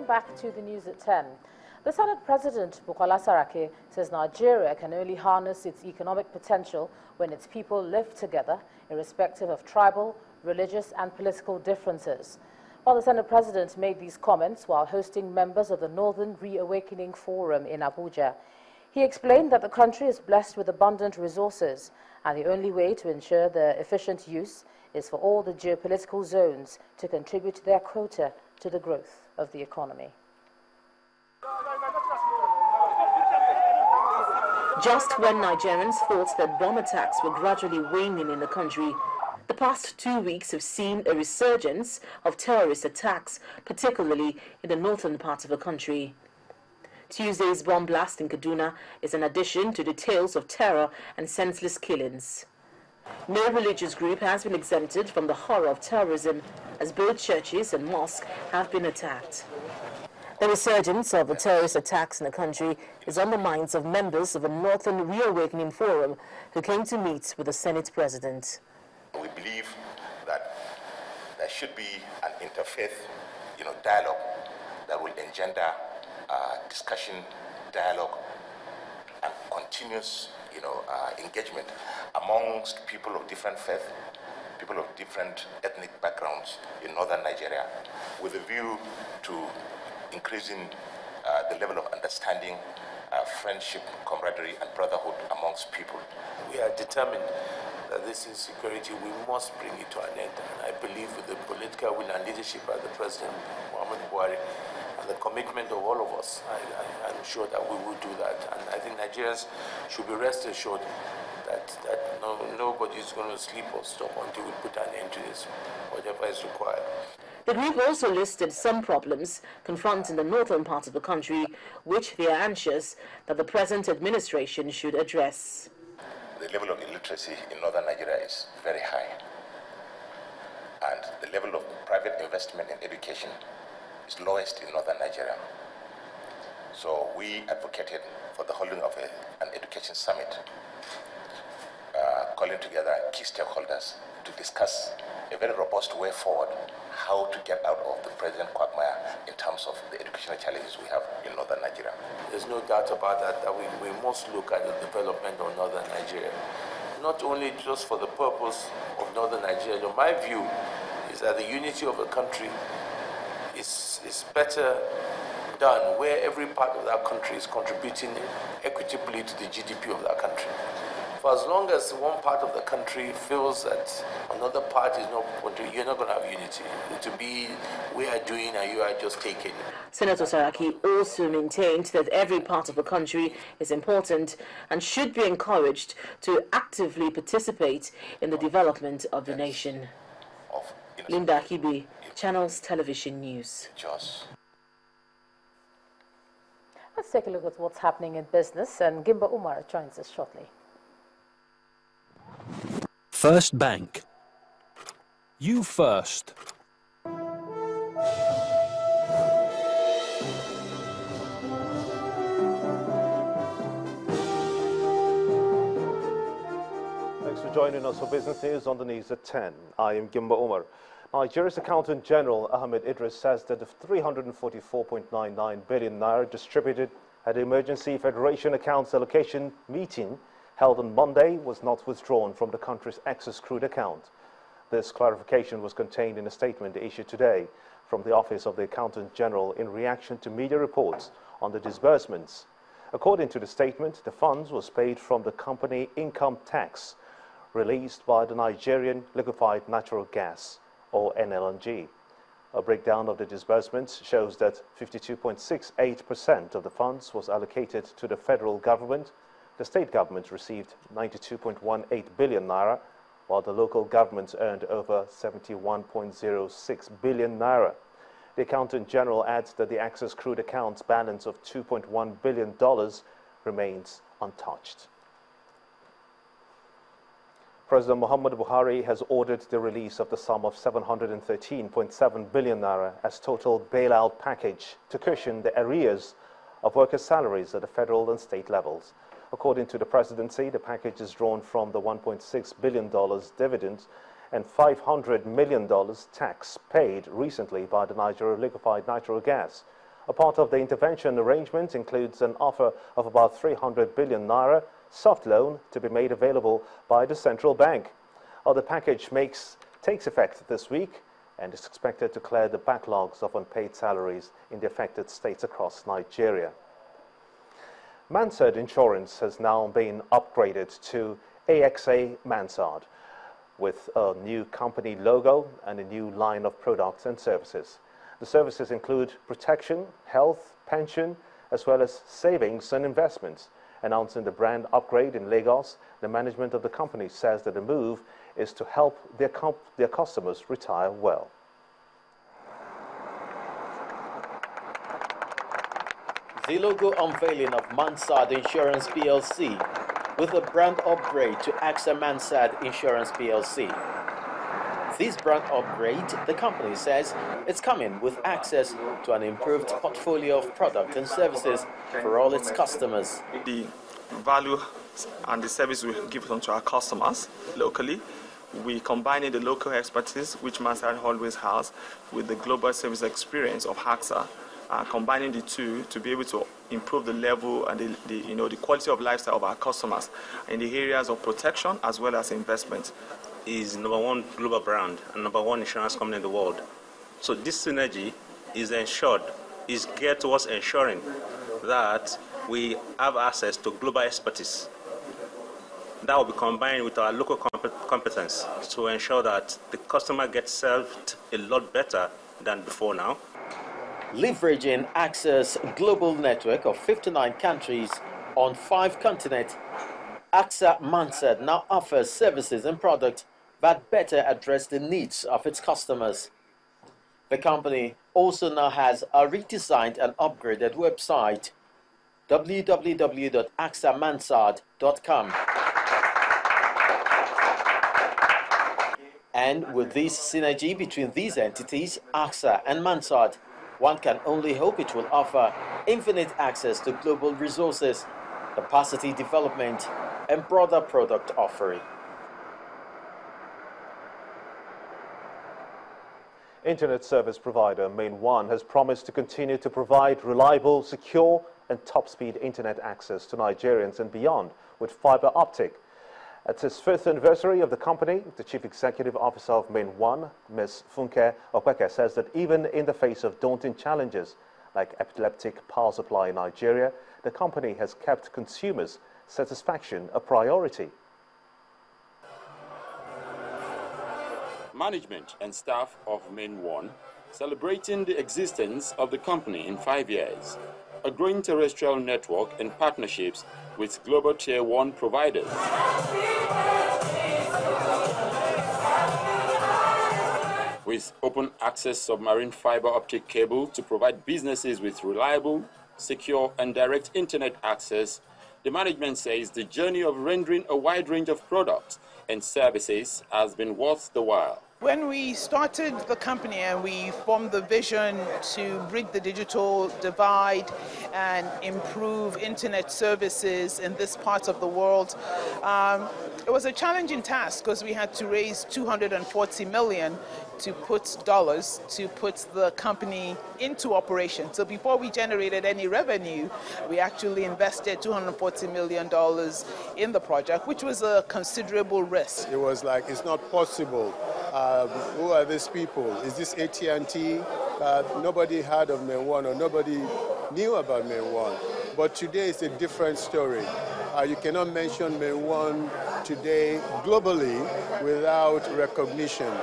back to the news at 10. The Senate President, Bukola Saraki, says Nigeria can only harness its economic potential when its people live together, irrespective of tribal, religious and political differences. While the Senate President made these comments while hosting members of the Northern Reawakening Forum in Abuja, he explained that the country is blessed with abundant resources, and the only way to ensure their efficient use is for all the geopolitical zones to contribute their quota to the growth of the economy. Just when Nigerians thought that bomb attacks were gradually waning in the country, the past 2 weeks have seen a resurgence of terrorist attacks, particularly in the northern part of the country. Tuesday's bomb blast in Kaduna is an addition to the tales of terror and senseless killings. No religious group has been exempted from the horror of terrorism, as both churches and mosques have been attacked. The resurgence of the terrorist attacks in the country is on the minds of members of the Northern Reawakening Forum who came to meet with the Senate President. We believe that there should be an interfaith, dialogue that will engender discussion, dialogue, and continuous, engagement amongst people of different faith, people of different ethnic backgrounds in northern Nigeria, with a view to increasing the level of understanding, friendship, camaraderie, and brotherhood amongst people. We are determined that this insecurity, we must bring it to an end. And I believe with the political will and leadership of the President Muhammadu Buhari and the commitment of all of us, I'm sure that we will do that. And I think Nigerians should be rest assured that nobody is going to sleep or stop until we put an end to this, whatever is required. The group also listed some problems confronting the northern part of the country, which they are anxious that the present administration should address. The level of illiteracy in northern Nigeria is very high, and the level of private investment in education is lowest in northern Nigeria. So we advocated for the holding of an education summit, calling together key stakeholders to discuss a very robust way forward, how to get out of the present quagmire in terms of the educational challenges we have in northern Nigeria. There's no doubt about that we must look at the development of northern Nigeria, not only just for the purpose of northern Nigeria. My view is that the unity of a country is better done where every part of that country is contributing equitably to the GDP of that country. For as long as one part of the country feels that another part is not contributing, you're not going to have unity. To be, we are doing and you are just taking. Senator Saraki also maintained that every part of the country is important and should be encouraged to actively participate in the development of the nation. Linda Akibi, Channels Television News. Let's take a look at what's happening in business, and Gimba Umar joins us shortly. First Bank. You first. Thanks for joining us for Business News on the News at 10. I am Gimba Umar. Nigeria's Accountant General Ahmed Idris says that the 344.99 billion naira distributed at the Emergency Federation Accounts Allocation meeting held on Monday was not withdrawn from the country's excess crude account. This clarification was contained in a statement issued today from the Office of the Accountant General in reaction to media reports on the disbursements. According to the statement, the funds was paid from the company income tax released by the Nigerian Liquefied Natural Gas, or NLNG. A breakdown of the disbursements shows that 52.68% of the funds was allocated to the federal government. The state government received 92.18 billion naira, while the local governments earned over 71.06 billion naira. The Accountant General adds that the excess crude accounts balance of $2.1 billion remains untouched. President Muhammadu Buhari has ordered the release of the sum of 713.7 billion naira as total bailout package to cushion the arrears of workers' salaries at the federal and state levels. According to the presidency, the package is drawn from the $1.6 billion dividend and $500 million tax paid recently by the Nigeria Liquefied Natural Gas. A part of the intervention arrangement includes an offer of about 300 billion naira soft loan to be made available by the central bank. The package takes effect this week and is expected to clear the backlogs of unpaid salaries in the affected states across Nigeria. Mansard Insurance has now been upgraded to AXA Mansard with a new company logo and a new line of products and services. The services include protection, health, pension, as well as savings and investments. Announcing the brand upgrade in Lagos, the management of the company says that the move is to help their customers retire well. The logo unveiling of Mansard Insurance PLC with a brand upgrade to AXA Mansard Insurance PLC. This brand upgrade, the company says, is coming with access to an improved portfolio of products and services for all its customers. The value and the service we give to our customers locally, we combine the local expertise, which Mansard always has, with the global service experience of AXA, combining the two to be able to improve the level and the quality of lifestyle of our customers in the areas of protection as well as investment. Is #1 global brand and #1 insurance company in the world. So this synergy is geared towards ensuring that we have access to global expertise. That will be combined with our local competence to ensure that the customer gets served a lot better than before now. Leveraging AXA's global network of 59 countries on 5 continents, AXA Mansard now offers services and products that better address the needs of its customers. The company also now has a redesigned and upgraded website, www.axamansard.com. And with this synergy between these entities, AXA and Mansard, one can only hope it will offer infinite access to global resources, capacity development, and broader product offering. Internet service provider Main1 has promised to continue to provide reliable, secure and top-speed internet access to Nigerians and beyond with fiber optic. At its 5th anniversary of the company, the Chief Executive Officer of Main1, Ms. Funke Okweke, says that even in the face of daunting challenges like epileptic power supply in Nigeria, the company has kept consumers' satisfaction a priority. Management and staff of Main1 celebrating the existence of the company in 5 years, a growing terrestrial network and partnerships with global Tier 1 providers. With open access submarine fiber optic cable to provide businesses with reliable, secure and direct internet access, the management says the journey of rendering a wide range of products and services has been worth the while. When we started the company and we formed the vision to bridge the digital divide and improve internet services in this part of the world, it was a challenging task because we had to raise $240 million to put the company into operation. So before we generated any revenue, we actually invested $240 million in the project, which was a considerable risk. It was like, it's not possible. Who are these people? Is this AT&T? Nobody heard of Main1 or nobody knew about Main1. But today it's a different story. You cannot mention Main1 today globally without recognition.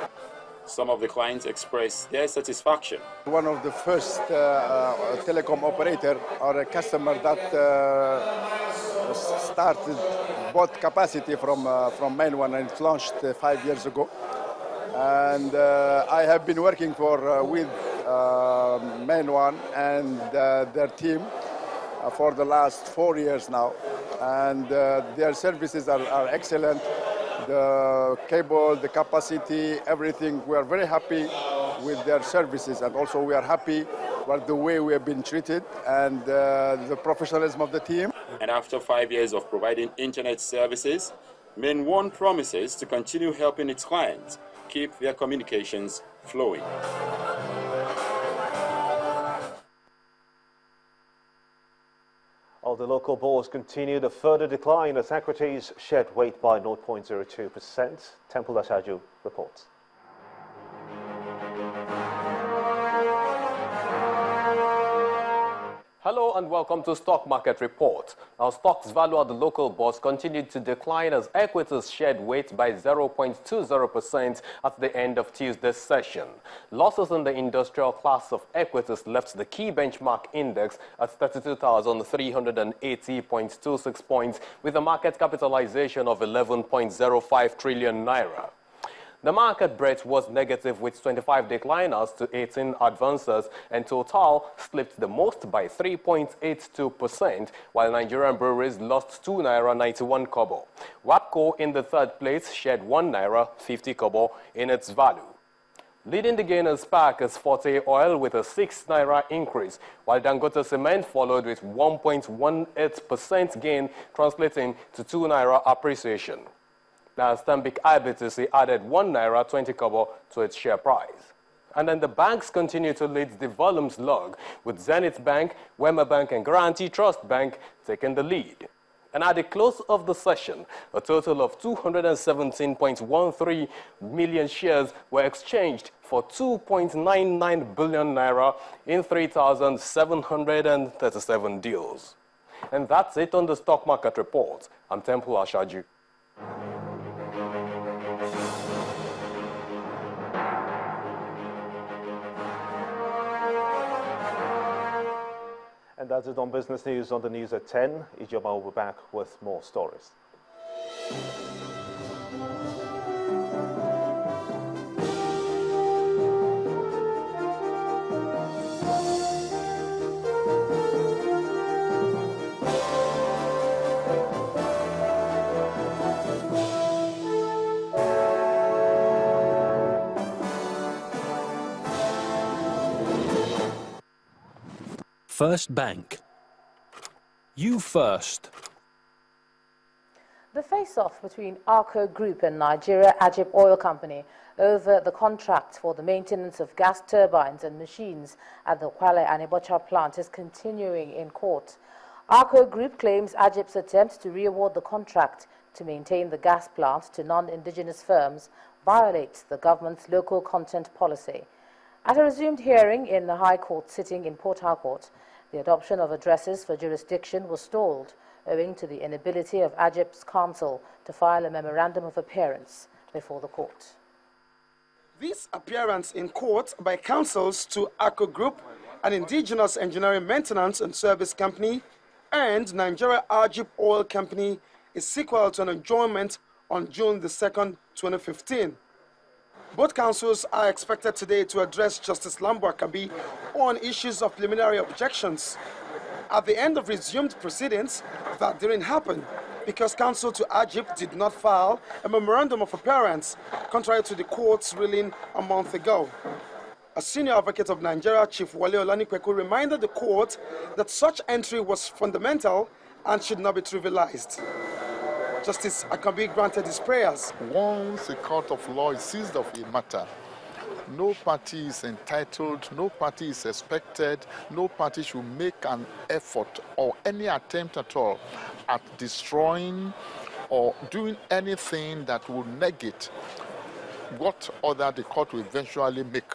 Some of the clients expressed their satisfaction. One of the first telecom operator or a customer that started bought capacity from Main1 and it launched 5 years ago. And I have been working with Main1 and their team for the last 4 years now. And their services are excellent. The cable, the capacity, everything. We are very happy with their services, and also we are happy with the way we have been treated and the professionalism of the team. And after 5 years of providing internet services, Main1 promises to continue helping its clients keep their communications flowing. Now, the local bourse continued a further decline as equities shed weight by 0.02%. Temple Ashaju reports. Hello and welcome to Stock Market Report. Our stocks value at the local bourse continued to decline as equities shed weight by 0.20% at the end of Tuesday's session. Losses in the industrial class of equities left the key benchmark index at 32,380.26 points with a market capitalization of 11.05 trillion naira. The market breadth was negative with 25 decliners to 18 advancers, and Total slipped the most by 3.82%, while Nigerian breweries lost 2 naira 91 kobo. WAPCO in the third place shed 1 naira 50 kobo in its value. Leading the gainers pack is Forte Oil with a 6 naira increase, while Dangote Cement followed with 1.18% gain, translating to 2 naira appreciation. Now, Stanbic IBTC added 1 naira 20 kobo to its share price. And then the banks continue to lead the volumes log, with Zenith Bank, Wema Bank, and Guarantee Trust Bank taking the lead. And at the close of the session, a total of 217.13 million shares were exchanged for 2.99 billion naira in 3,737 deals. And that's it on the Stock Market Report. I'm Temple Ashaju. And that's it on Business News on the News at 10. Ijoma will be back with more stories. First Bank. You first. The face-off between Arco Group and Nigeria Ajib Oil Company over the contract for the maintenance of gas turbines and machines at the Kwale and Ibocha plant is continuing in court. Arco Group claims Ajib's attempt to re-award the contract to maintain the gas plant to non-indigenous firms violates the government's local content policy. At a resumed hearing in the High Court sitting in Port Harcourt, the adoption of addresses for jurisdiction was stalled owing to the inability of Ajib's counsel to file a memorandum of appearance before the court. This appearance in court by counsels to Arco Group, an indigenous engineering maintenance and service company, and Nigeria Ajib Oil Company is sequel to an adjournment on June the 2nd, 2015. Both counsels are expected today to address Justice Lambo Akabi on issues of preliminary objections. At the end of resumed proceedings, that didn't happen because counsel to Ajib did not file a memorandum of appearance, contrary to the court's ruling a month ago. A senior advocate of Nigeria, Chief Wale Olanikweku, reminded the court that such entry was fundamental and should not be trivialized. Justice Akabi granted his prayers. Once a court of law is seized of a matter, no party is entitled, no party is expected, no party should make an effort or any attempt at all at destroying or doing anything that will negate what order the court will eventually make.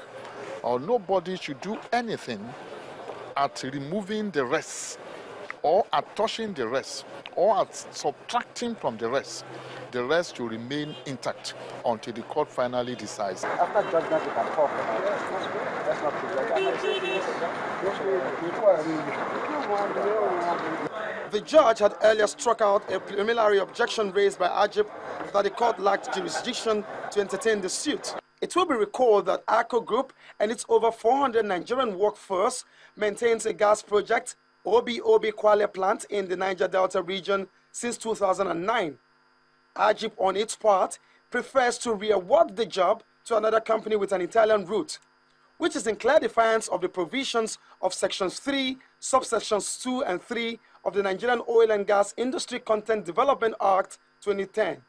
Or nobody should do anything at removing the rest or at touching the rest, or at subtracting from the rest. The rest should remain intact until the court finally decides. After judgment, you can talk about it. That's not present. The judge had earlier struck out a preliminary objection raised by Ajib that the court lacked jurisdiction to entertain the suit. It will be recalled that Arco Group and its over 400 Nigerian workforce maintains a gas project, OBOB Kwale plant in the Niger Delta region since 2009. Ajib, on its part, prefers to re-award the job to another company with an Italian root, which is in clear defiance of the provisions of Sections 3, Subsections 2 and 3 of the Nigerian Oil and Gas Industry Content Development Act 2010,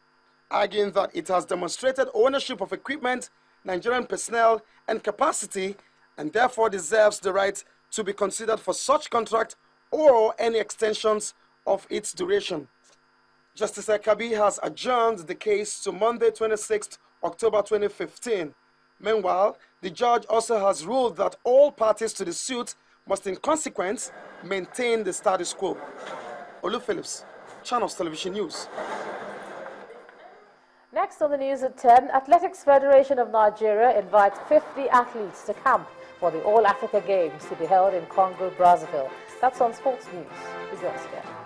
arguing that it has demonstrated ownership of equipment, Nigerian personnel and capacity, and therefore deserves the right to be considered for such contract or any extensions of its duration. Justice Ekabi has adjourned the case to Monday, 26th October 2015. Meanwhile, the judge also has ruled that all parties to the suit must in consequence maintain the status quo. Olu Phillips, Channels Television News. Next on the news at 10, Athletics Federation of Nigeria invites 50 athletes to camp for the All-Africa Games to be held in Congo, Brazzaville. That's on Sports News. With yours again.